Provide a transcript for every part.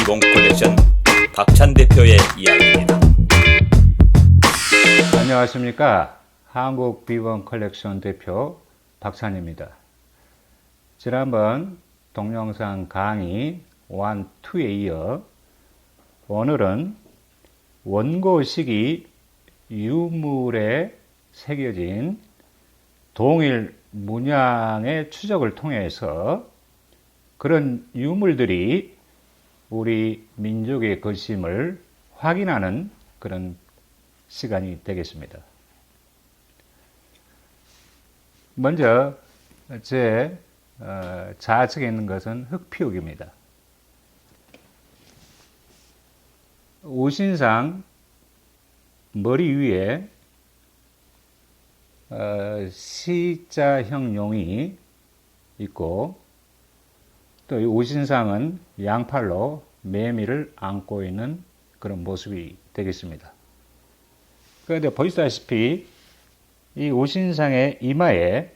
비봉 컬렉션 박찬 대표의 이야기입니다. 안녕하십니까. 한국 비봉 컬렉션 대표 박찬입니다. 지난번 동영상 강의 1, 2에 이어 오늘은 원고 시기 유물에 새겨진 동일 문양의 추적을 통해서 그런 유물들이 우리 민족의 것임을 확인하는 그런 시간이 되겠습니다. 먼저 제 좌측에 있는 것은 흑피옥입니다. 우신상 머리 위에 C자형 용이 있고 또 이 우신상은 양팔로 매미를 안고 있는 그런 모습이 되겠습니다. 그런데 보시다시피 이 우신상의 이마에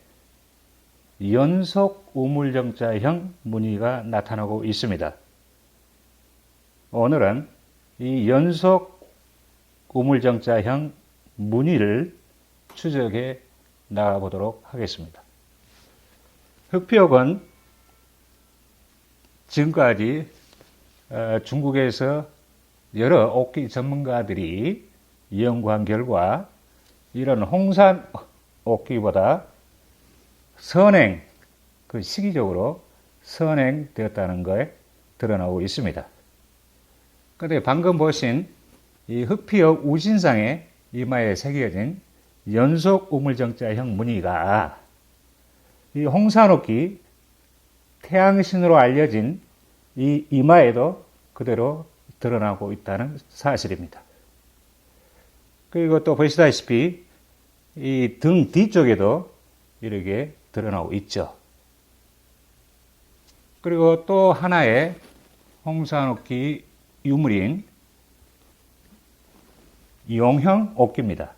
연속 우물정자형 무늬가 나타나고 있습니다. 오늘은 이 연속 우물정자형 무늬를 추적해 나가보도록 하겠습니다. 흑피옥은 지금까지 중국에서 여러 옥기 전문가들이 연구한 결과 이런 홍산 옥기보다 선행, 시기적으로 선행되었다는 것에 드러나고 있습니다. 그런데 방금 보신 이 흑피옥 우신상의 이마에 새겨진 연속 우물정자형 무늬가 이 홍산옥기 태양신으로 알려진 이 이마에도 그대로 드러나고 있다는 사실입니다. 그리고 또 보시다시피 이 등 뒤쪽에도 이렇게 드러나고 있죠. 그리고 또 하나의 홍산옥기 유물인 용형 옥기입니다.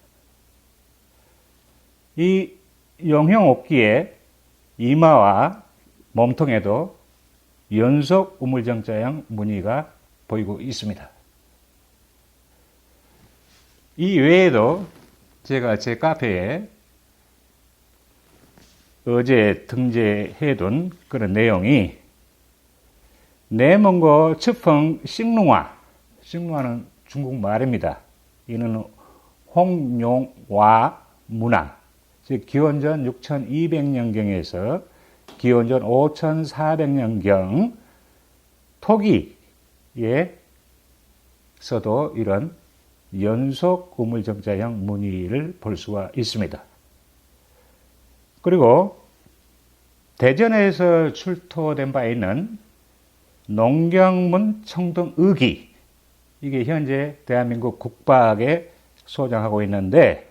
이 용형 옥기의 이마와 몸통에도 연속 우물정자형 무늬가 보이고 있습니다. 이 외에도 제가 제 카페에 어제 등재해둔 그런 내용이 내몽고 츠펑 싱룽화, 싱룽화는 중국 말입니다. 이는 홍룡화 문화, 즉 기원전 6200년경에서 기원전 5400년경 토기에서도 이런 연속 우물정자형 무늬를 볼 수가 있습니다. 그리고 대전에서 출토된 바 있는 농경문 청동의기, 이게 현재 대한민국 국박에 소장하고 있는데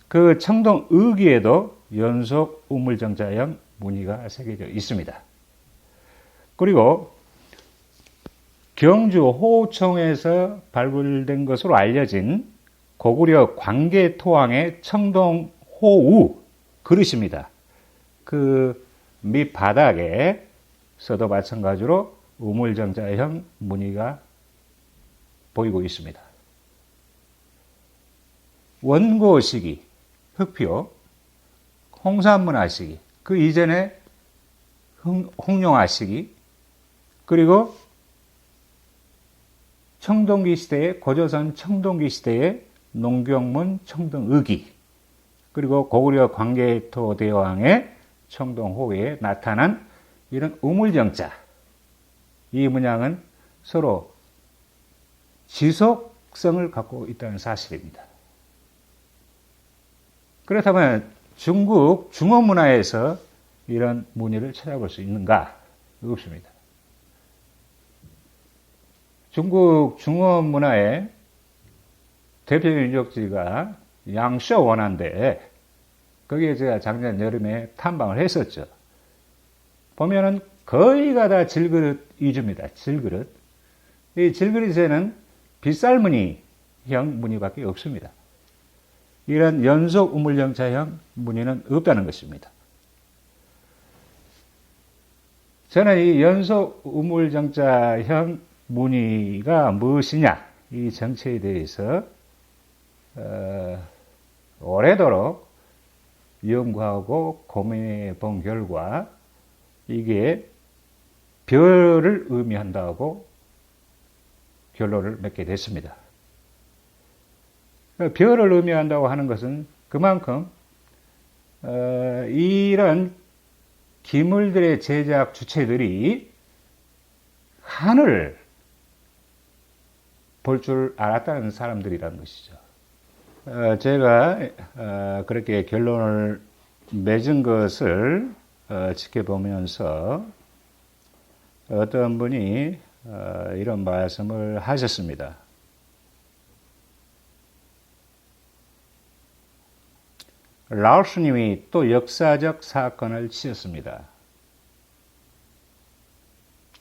그 청동의기에도 연속 우물정자형 무늬가 새겨져 있습니다. 그리고 경주 호우청에서 발굴된 것으로 알려진 고구려 광계토왕의 청동호우 그릇입니다. 그 밑바닥에서도 마찬가지로 우물정자형 무늬가 보이고 있습니다. 원고 시기, 흑피옥, 홍산문화 시기, 그 이전에 홍룡화 시기, 그리고 청동기 시대의 고조선 청동기 시대의 농경문 청동의기, 그리고 고구려 광계토 대왕의 청동호에 나타난 이런 우물정자, 이 문양은 서로 지속성을 갖고 있다는 사실입니다. 그렇다면 중국 중어문화에서 이런 무늬를 찾아볼 수 있는가? 없습니다. 중국 중어문화의 대표적인 유적지가 양셔원화인데 거기에 제가 작년 여름에 탐방을 했었죠. 보면은 거의가 다 질그릇 위주입니다. 질그릇. 이 질그릇에는 빗살무늬형 무늬밖에 없습니다. 이런 연속 우물정자형 무늬는 없다는 것입니다. 저는 이 연속 우물정자형 무늬가 무엇이냐, 이 정체에 대해서 오래도록 연구하고 고민해 본 결과 이게 별을 의미한다고 결론을 맺게 됐습니다. 별을 의미한다고 하는 것은 그만큼 이런 기물들의 제작 주체들이 하늘을 볼 줄 알았다는 사람들이라는 것이죠. 제가 그렇게 결론을 맺은 것을 지켜보면서 어떤 분이 이런 말씀을 하셨습니다. 라오스님이 또 역사적 사건을 치셨습니다.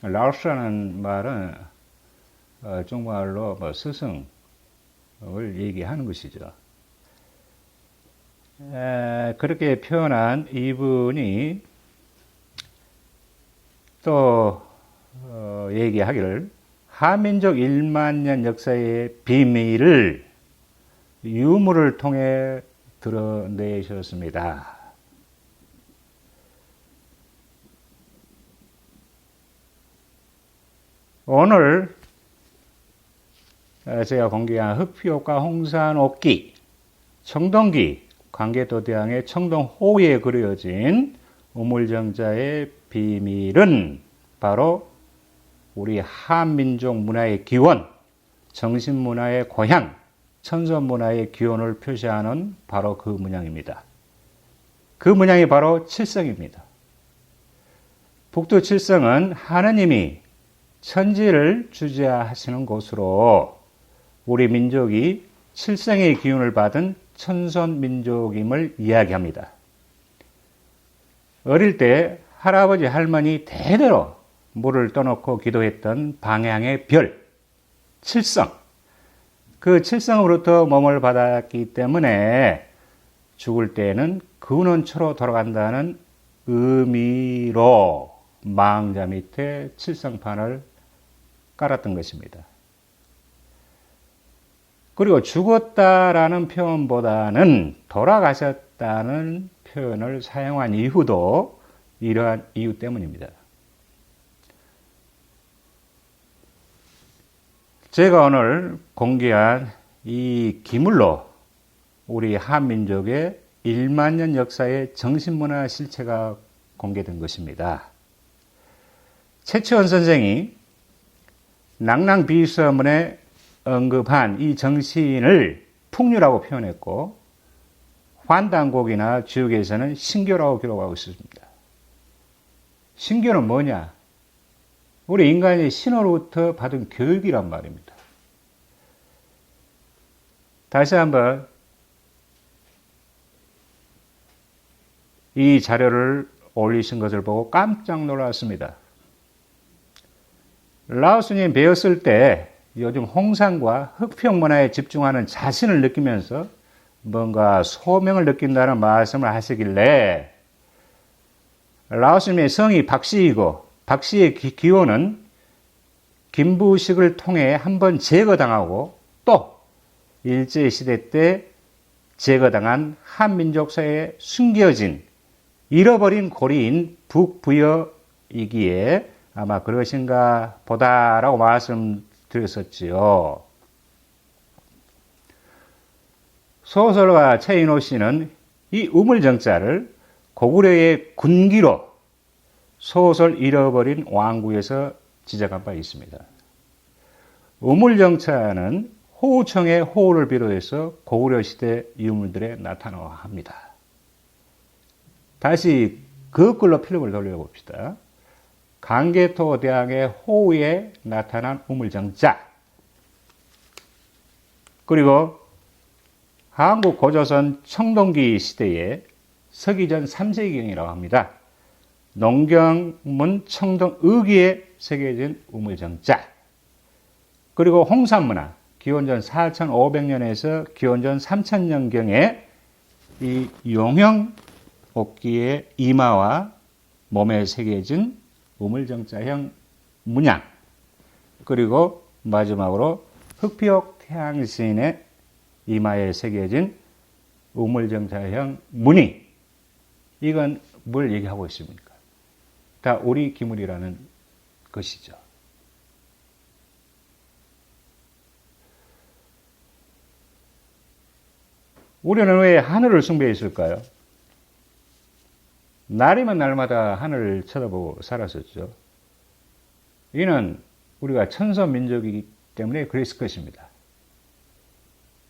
라오스라는 말은 중국말로 스승을 얘기하는 것이죠. 그렇게 표현한 이분이 또 얘기하기를 한민족 1만 년 역사의 비밀을 유물을 통해 드러내셨습니다. 오늘 제가 공개한 흑피옥과 홍산옥기, 청동기, 광개토대왕의 청동호에 그려진 우물정자의 비밀은 바로 우리 한민족 문화의 기원, 정신문화의 고향, 천선문화의 기원을 표시하는 바로 그 문양입니다. 그 문양이 바로 칠성입니다. 북두 칠성은 하느님이 천지를 주재하시는 곳으로 우리 민족이 칠성의 기운을 받은 천선민족임을 이야기합니다. 어릴 때 할아버지 할머니 대대로 물을 떠놓고 기도했던 방향의 별, 칠성. 그 칠성으로부터 몸을 받았기 때문에 죽을 때는 근원초로 돌아간다는 의미로 망자 밑에 칠성판을 깔았던 것입니다. 그리고 죽었다라는 표현보다는 돌아가셨다는 표현을 사용한 이유도 이러한 이유 때문입니다. 제가 오늘 공개한 이 기물로 우리 한민족의 1만 년 역사의 정신문화 실체가 공개된 것입니다. 최치원 선생이 낭랑비서문에 언급한 이 정신을 풍류라고 표현했고 환단곡이나 주역에서는 신교라고 기록하고 있습니다. 신교는 뭐냐? 우리 인간이 신으로부터 받은 교육이란 말입니다. 다시 한번 이 자료를 올리신 것을 보고 깜짝 놀랐습니다. 라오스님 배웠을 때 요즘 홍산과 흑평 문화에 집중하는 자신을 느끼면서 뭔가 소명을 느낀다는 말씀을 하시길래 라오스님의 성이 박씨이고 박씨의 기원은 김부식을 통해 한번 제거당하고 또 일제시대 때 제거당한 한민족사에 숨겨진 잃어버린 고리인 북부여이기에 아마 그것인가 보다라고 말씀드렸었지요. 소설가 최인호 씨는 이 우물정자를 고구려의 군기로 소설 잃어버린 왕국에서 지적한 바 있습니다. 우물정자는 호우청의 호우를 비롯해서 고구려 시대 유물들에 나타나합니다. 다시 그 글로 필름을 돌려봅시다. 광개토대왕의 호우에 나타난 우물정자, 그리고 한국 고조선 청동기 시대의 서기전 3세기경이라고 합니다. 농경문 청동의기에 새겨진 우물정자, 그리고 홍산문화, 기원전 4500년에서 기원전 3000년경에 이 용형 옥기의 이마와 몸에 새겨진 우물정자형 문양, 그리고 마지막으로 흑피옥 태양신의 이마에 새겨진 우물정자형 무늬. 이건 뭘 얘기하고 있습니까? 다 오리 기물이라는 것이죠. 우리는 왜 하늘을 숭배했을까요? 날이면 날마다 하늘을 쳐다보고 살았었죠. 이는 우리가 천선민족이기 때문에 그랬을 것입니다.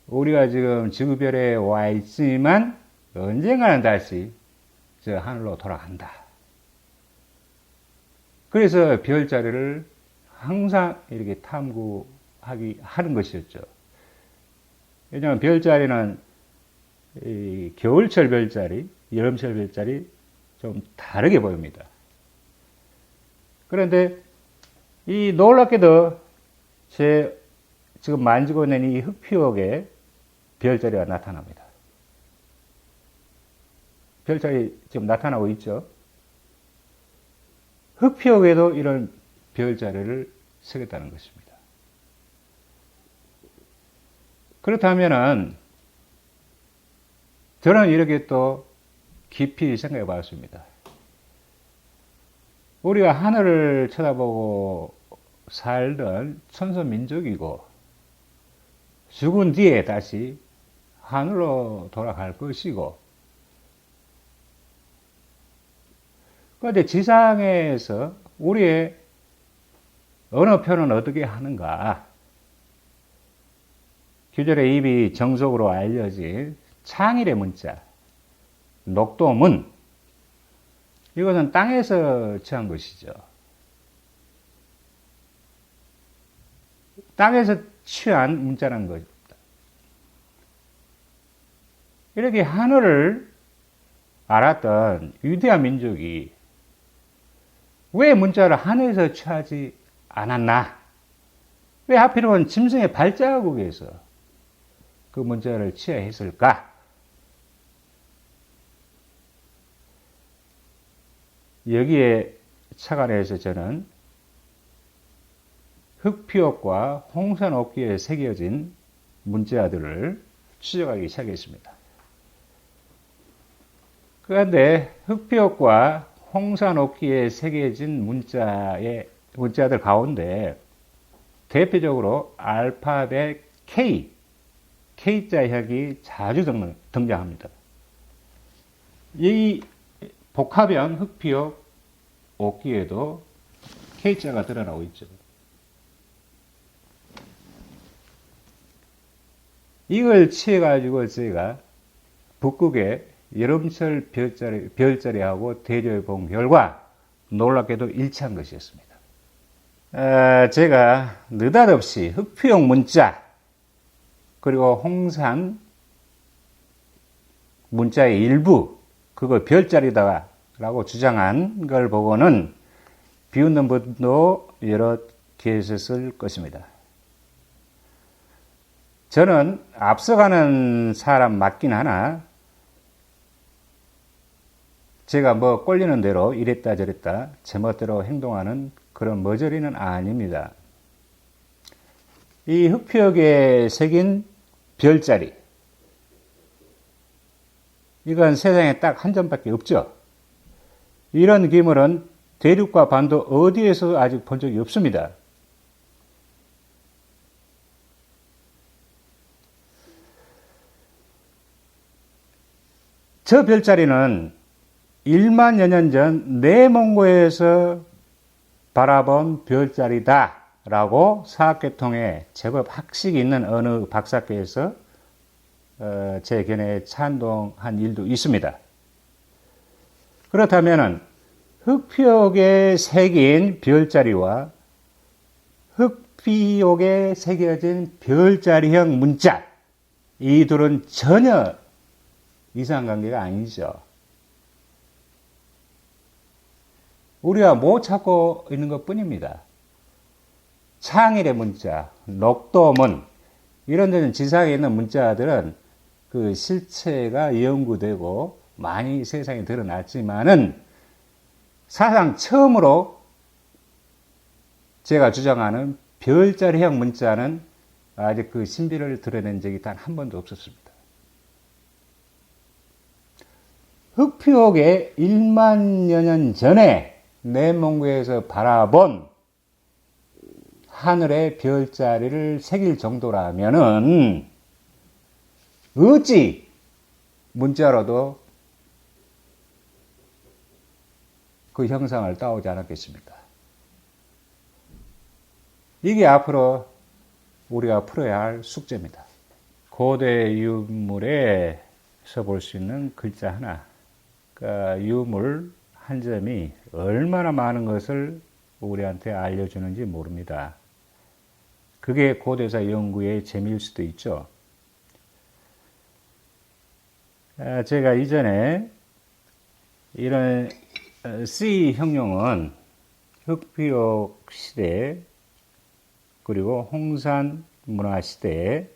우리가 지금 지구별에 와 있지만 언젠가는 다시 저 하늘로 돌아간다. 그래서 별자리를 항상 이렇게 하는 것이었죠. 왜냐하면 별자리는 겨울철 별자리, 여름철 별자리 좀 다르게 보입니다. 그런데 이 놀랍게도 제 지금 만지고 있는 이 흑피옥에 별자리가 나타납니다. 별자리 지금 나타나고 있죠. 흑피옥에도 이런 별자리를 새겼다는 것입니다. 그렇다면은 저는 이렇게 또 깊이 생각해 봤습니다. 우리가 하늘을 쳐다보고 살던 천선민족이고 죽은 뒤에 다시 하늘로 돌아갈 것이고, 그런데 지상에서 우리의 어느 편은 어떻게 하는가? 규절의 입이 정석으로 알려진 창일의 문자, 녹도문, 이것은 땅에서 취한 것이죠. 땅에서 취한 문자라는 것입니다. 이렇게 하늘을 알았던 위대한 민족이 왜 문자를 하늘에서 취하지 않았나? 왜 하필이면 짐승의 발자국에서 그 문자를 취해야 했을까? 여기에 착안해서 저는 흑피옥과 홍산옥기에 새겨진 문자들을 추적하기 시작했습니다. 그런데 흑피옥과 홍산옥기에 새겨진 문자들 가운데 대표적으로 알파벳 K자형이 자주 등장합니다. 이 복합형 흑피옥 옥기에도 K자가 드러나고 있죠. 이걸 취해가지고 제가 북극의 여름철 별자리하고 대조해 본 결과 놀랍게도 일치한 것이었습니다. 제가 느닷없이 흑피옥 문자 그리고 홍산 문자의 일부, 그걸 별자리다라고 주장한 걸 보고는 비웃는 분도 여러 계셨을 것입니다. 저는 앞서가는 사람 맞긴 하나 제가 뭐 꼴리는 대로 이랬다 저랬다 제멋대로 행동하는 그런 머저리는 아닙니다. 이 흑피옥에 새긴 별자리, 이건 세상에 딱 한 점밖에 없죠. 이런 기물은 대륙과 반도 어디에서 아직 본 적이 없습니다. 저 별자리는 1만여 년 전 내몽고에서 바라본 별자리다라고 사학계통에 제법 학식이 있는 어느 박사께서 제 견해에 찬동한 일도 있습니다. 그렇다면 흑피옥에 새긴 별자리와 흑피옥에 새겨진 별자리형 문자, 이 둘은 전혀 이상관계가 아니죠. 우리가 못 찾고 있는 것 뿐입니다. 창일의 문자, 녹도문, 이런 데는 지상에 있는 문자들은 그 실체가 연구되고 많이 세상에 드러났지만은 사상 처음으로 제가 주장하는 별자리형 문자는 아직 그 신비를 드러낸 적이 단 한 번도 없었습니다. 흑표옥에 1만여 년 전에 내몽구에서 바라본 하늘의 별자리를 새길 정도라면은 어찌 문자로도 그 형상을 따오지 않았겠습니까? 이게 앞으로 우리가 풀어야 할 숙제입니다. 고대 유물에서 볼 수 있는 글자 하나, 그러니까 유물 한 점이 얼마나 많은 것을 우리한테 알려주는지 모릅니다. 그게 고대사 연구의 재미일 수도 있죠. 제가 이전에 이런 C 형용은 흑비옥 시대 그리고 홍산 문화 시대에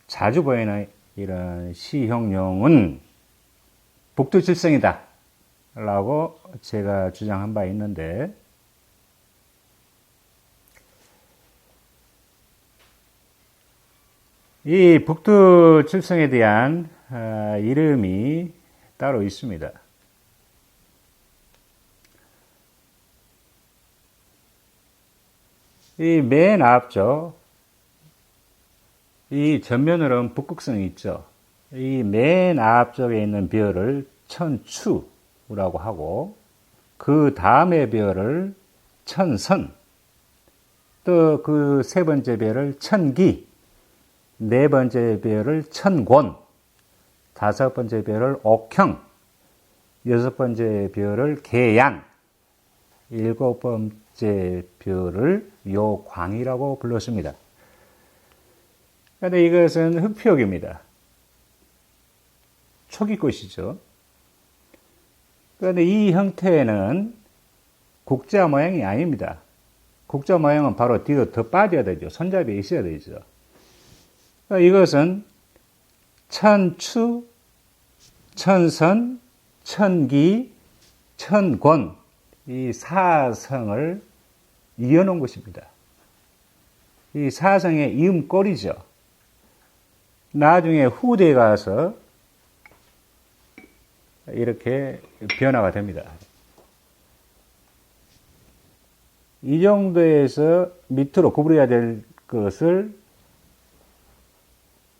자주 보이는 이런 C 형용은 북두칠성이다 라고 제가 주장한 바 있는데, 이 북두칠성에 대한 이름이 따로 있습니다. 이 맨 앞쪽, 이 전면으로는 북극성이 있죠. 이 맨 앞쪽에 있는 별을 천추라고 하고, 그 다음의 별을 천선, 또 그 세 번째 별을 천기, 네 번째 별을 천곤, 다섯 번째 별을 옥형, 여섯 번째 별을 계양, 일곱 번째 별을 요광이라고 불렀습니다. 그런데 이것은 흑표옥입니다. 초기꽃이죠. 그런데 이 형태는 국자 모양이 아닙니다. 국자 모양은 바로 뒤로 더 빠져야 되죠. 손잡이에 있어야 되죠. 이것은 천추, 천선, 천기, 천곤, 이 사성을 이어놓은 것입니다. 이 사성의 이음꼴이죠. 나중에 후대에 가서 이렇게 변화가 됩니다. 이 정도에서 밑으로 구부려야 될 것을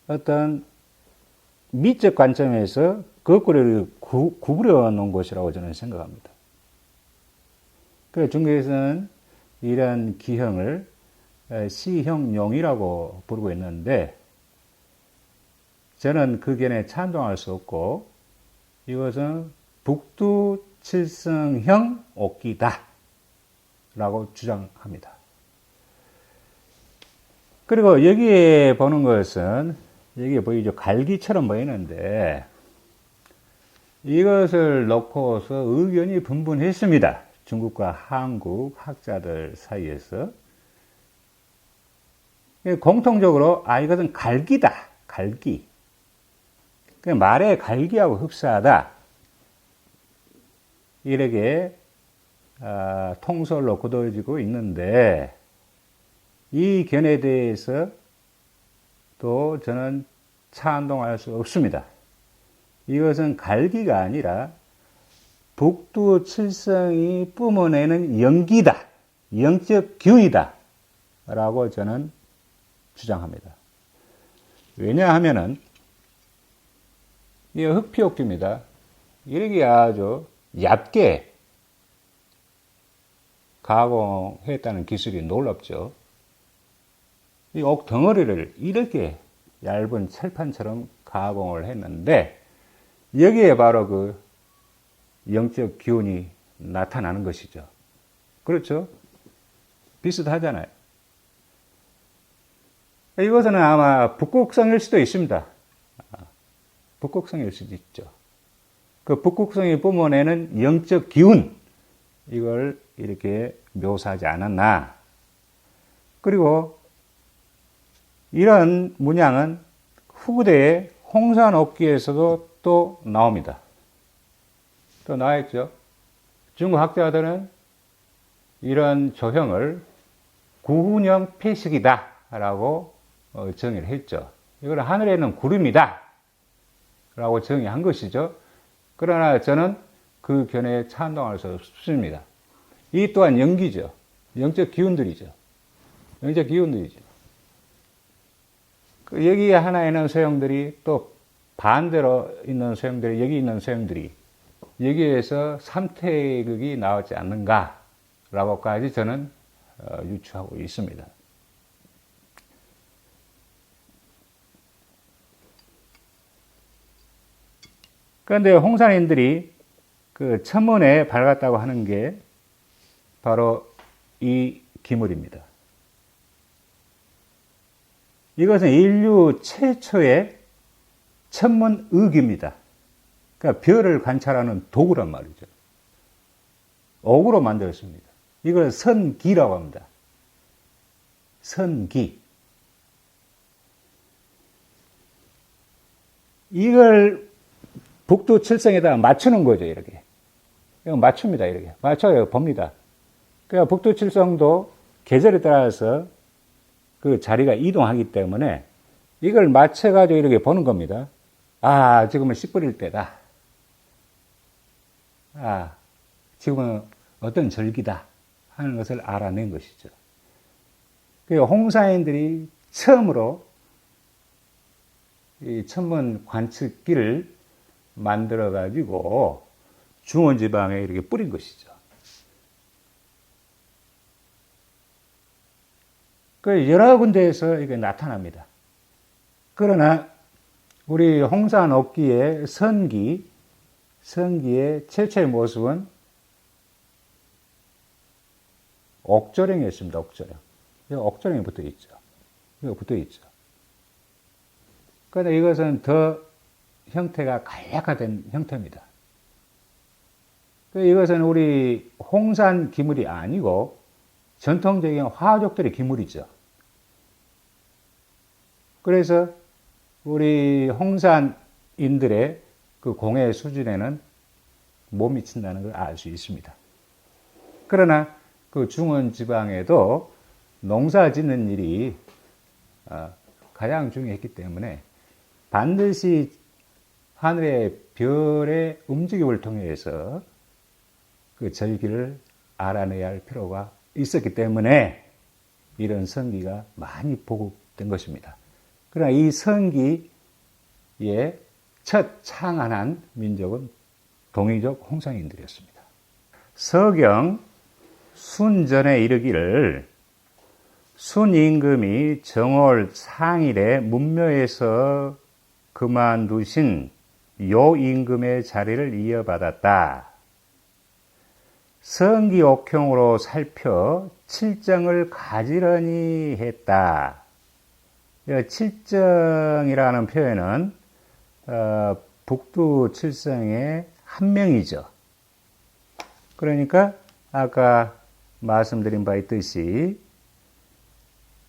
어떤 미적 관점에서 거꾸로 구부려 놓은 것이라고 저는 생각합니다. 그래서 중국에서는 이런 기형을 시형용이라고 부르고 있는데, 저는 그 견해에 찬동할 수 없고, 이것은 북두칠성형 옥기다 라고 주장합니다. 그리고 여기에 보는 것은, 여기에 보이죠? 갈기처럼 보이는데, 이것을 놓고서 의견이 분분했습니다. 중국과 한국 학자들 사이에서. 공통적으로, 이것은 갈기다. 갈기. 말의 갈기하고 흡사하다. 이렇게 통설로 굳어지고 있는데, 이 견해에 대해서 또 저는 찬동할 수 없습니다. 이것은 갈기가 아니라 북두칠성이 뿜어내는 영기다, 영적 기운이다 라고 저는 주장합니다. 왜냐하면은 이 흑피옥입니다. 이렇게 아주 얇게 가공했다는 기술이 놀랍죠. 이 옥 덩어리를 이렇게 얇은 철판처럼 가공을 했는데, 여기에 바로 그 영적 기운이 나타나는 것이죠. 그렇죠? 비슷하잖아요. 이것은 아마 북극성일 수도 있습니다. 북극성일 수도 있죠. 그 북극성이 뿜어내는 영적 기운, 이걸 이렇게 묘사하지 않았나. 그리고 이런 문양은 후대의 홍산옥기에서도 또 나옵니다. 또 나와있죠. 중국 학자들은 이런 조형을 구훈형 폐식이다 라고 정의를 했죠. 이걸 하늘에는 구름이다 라고 정의한 것이죠. 그러나 저는 그 견해에 찬동할 수 없습니다. 이 또한 영기죠. 영적 기운들이죠. 영적 기운들이죠. 여기 하나 있는 소형들이 또 반대로 있는 소형들이, 여기 있는 소형들이 여기에서 삼태극이 나오지 않는가라고까지 저는 유추하고 있습니다. 그런데 홍산인들이 그 천문에 밝았다고 하는 게 바로 이 기물입니다. 이것은 인류 최초의 천문의기입니다. 그러니까 별을 관찰하는 도구란 말이죠. 옥으로 만들었습니다. 이걸 선기라고 합니다. 선기. 이걸 북두 칠성에다가 맞추는 거죠, 이렇게. 이거 맞춥니다, 이렇게. 맞춰요, 봅니다. 그러니까 북두 칠성도 계절에 따라서 그 자리가 이동하기 때문에 이걸 맞춰가지고 이렇게 보는 겁니다. 아, 지금은 씨 뿌릴 때다. 아, 지금은 어떤 절기다 하는 것을 알아낸 것이죠. 그 홍사인들이 처음으로 이 천문 관측기를 만들어가지고 중원지방에 이렇게 뿌린 것이죠. 그 여러 군데에서 이게 나타납니다. 그러나 우리 홍산 옥기의 선기의 최초의 모습은 옥조령이었습니다. 옥조령. 옥조령이 붙어 있죠. 이거 붙어 있죠. 그런데 이것은 더 형태가 간략화된 형태입니다. 이것은 우리 홍산 기물이 아니고 전통적인 화족들의 기물이죠. 그래서 우리 홍산인들의 그 공예 수준에는 못 미친다는 걸 알 수 있습니다. 그러나 그 중원 지방에도 농사 짓는 일이 가장 중요했기 때문에 반드시 하늘의 별의 움직임을 통해서 그 절기를 알아내야 할 필요가 있었기 때문에 이런 성기가 많이 보급된 것입니다. 그러나 이 성기의 첫 창안한 민족은 동이족 홍산인들이었습니다. 서경 순전에 이르기를 순임금이 정월 상일에 문묘에서 그만두신 요 임금의 자리를 이어받았다. 성기옥형으로 살펴 칠정을 가지런히 했다. 칠정이라는 표현은 북두 칠성의 한 명이죠. 그러니까 아까 말씀드린 바 있듯이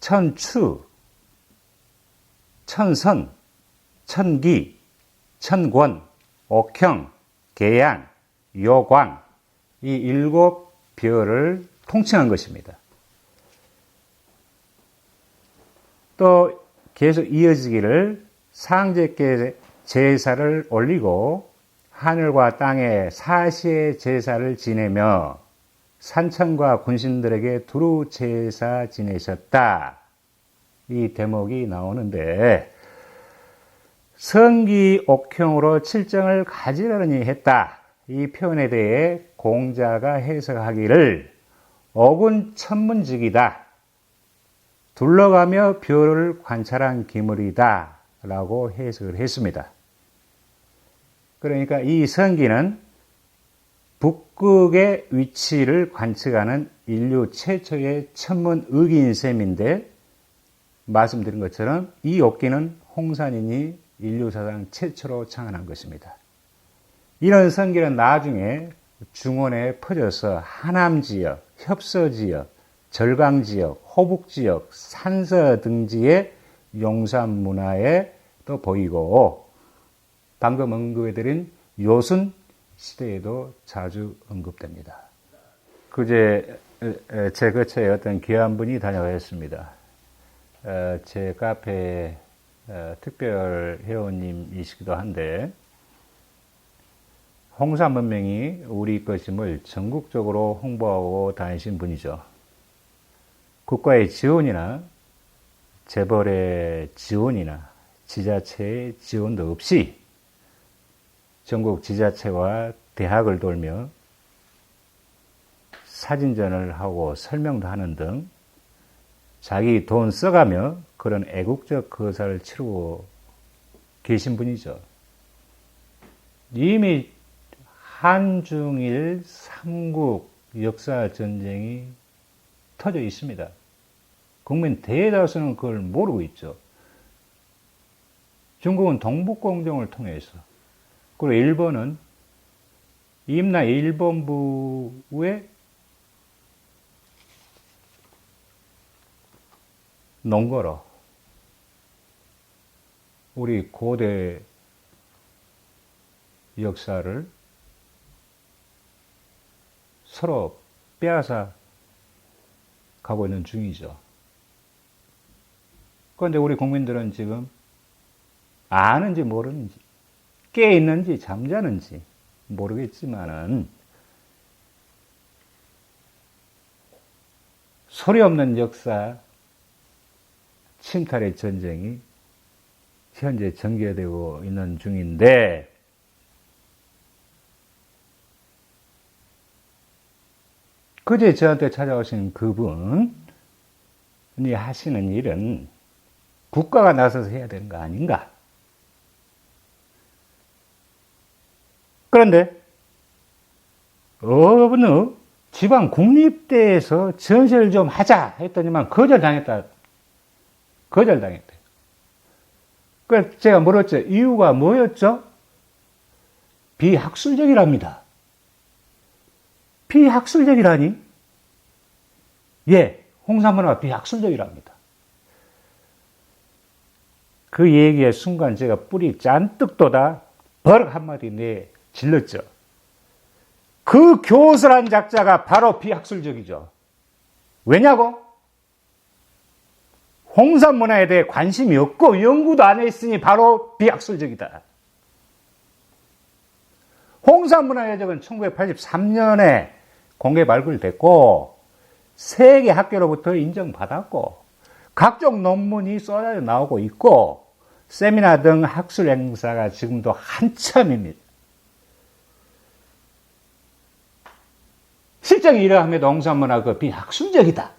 천추, 천선, 천기, 천권, 옥형, 계양, 요광 이 7별을 통칭한 것입니다. 또 계속 이어지기를 상제께 제사를 올리고 하늘과 땅에 사시의 제사를 지내며 산천과 군신들에게 두루 제사 지내셨다. 이 대목이 나오는데 성기옥형으로 칠정을 가지런히 했다. 이 표현에 대해 공자가 해석하기를 옥은 천문직이다. 둘러가며 별을 관찰한 기물이다. 라고 해석을 했습니다. 그러니까 이 성기는 북극의 위치를 관측하는 인류 최초의 천문의기인 셈인데 말씀드린 것처럼 이 옥기는 홍산인이 인류사상 최초로 창안한 것입니다. 이런 성기는 나중에 중원에 퍼져서 하남지역, 협서지역, 절강지역, 호북지역, 산서 등지의 용산문화에 또 보이고 방금 언급해드린 요순 시대에도 자주 언급됩니다. 그제 제 거처에 어떤 귀한 분이 다녀가셨습니다. 제 카페 특별 회원님이시기도 한데, 홍삼 문명이 우리 것임을 전국적으로 홍보하고 다니신 분이죠. 국가의 지원이나 재벌의 지원이나 지자체의 지원도 없이 전국 지자체와 대학을 돌며 사진전을 하고 설명도 하는 등 자기 돈 써가며 그런 애국적 거사를 치르고 계신 분이죠. 이미 한중일 삼국 역사전쟁이 터져 있습니다. 국민 대다수는 그걸 모르고 있죠. 중국은 동북공정을 통해서, 그리고 일본은 임나 일본부의 농거로 우리 고대 역사를 서로 빼앗아 가고 있는 중이죠. 그런데 우리 국민들은 지금 아는지 모르는지, 깨 있는지 잠자는지 모르겠지만은 소리 없는 역사 침탈의 전쟁이 현재 전개되고 있는 중인데, 그제 저한테 찾아오신 그분이 하시는 일은 국가가 나서서 해야 되는 거 아닌가? 그런데 어느 지방 국립대에서 전시를 좀 하자 했더니만 거절당했다. 거절당했대요. 그래서 제가 물었죠. 이유가 뭐였죠? 비학술적이랍니다. 비학술적이라니? 예, 홍삼문화가 비학술적이랍니다. 그 얘기의 순간 제가 뿔이 잔뜩 돋아 버럭 한마디 질렀죠. 그 교수란 작자가 바로 비학술적이죠. 왜냐고? 홍삼 문화에 대해 관심이 없고 연구도 안 했으니 바로 비학술적이다. 홍삼 문화예적은 1983년에 공개 발굴됐고 세계 학계로부터 인정받았고 각종 논문이 쏟아져 나오고 있고 세미나 등 학술 행사가 지금도 한참입니다. 실정이 이러함에도 홍삼 문화가 비학술적이다.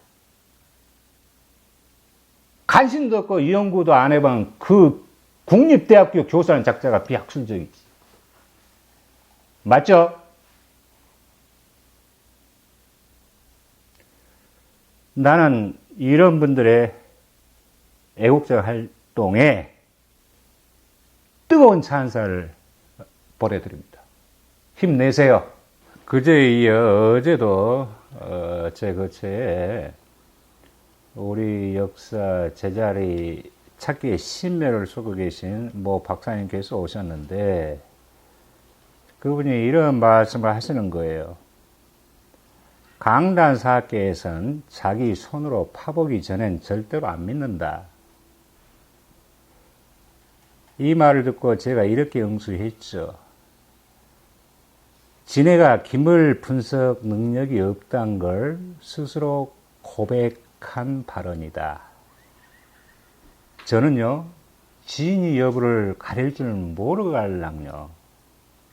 관심도 없고 연구도 안 해본 그 국립대학교 교수라는 작자가 비학술적이지. 맞죠? 나는 이런 분들의 애국적 활동에 뜨거운 찬사를 보내드립니다. 힘내세요. 그제 이어 어제도 제 거처에 우리 역사 제자리 찾기에 신묘를 쏘고 계신 모 박사님께서 오셨는데 그분이 이런 말씀을 하시는 거예요. 강단사학계에서는 자기 손으로 파보기 전엔 절대로 안 믿는다. 이 말을 듣고 제가 이렇게 응수했죠. 지네가 기물 분석 능력이 없다는 걸 스스로 고백한 발언이다. 저는요, 지인이 여부를 가릴 줄 모르고 갈랑요.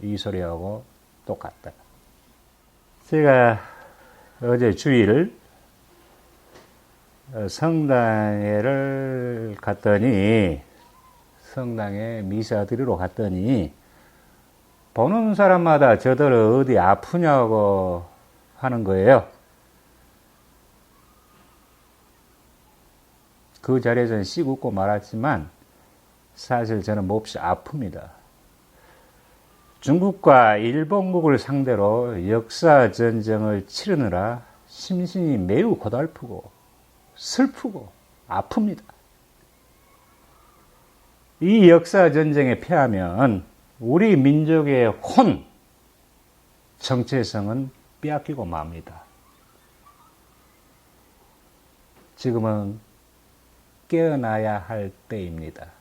이 소리하고 똑같다. 제가 어제 주일 성당에를 갔더니, 성당에 미사 드리러 갔더니, 보는 사람마다 저들 어디 아프냐고 하는 거예요. 그 자리에서는 씩 웃고 말았지만 사실 저는 몹시 아픕니다. 중국과 일본국을 상대로 역사전쟁을 치르느라 심신이 매우 고달프고 슬프고 아픕니다. 이 역사전쟁에 패하면 우리 민족의 혼, 정체성은 빼앗기고 맙니다. 지금은 깨어나야 할 때입니다.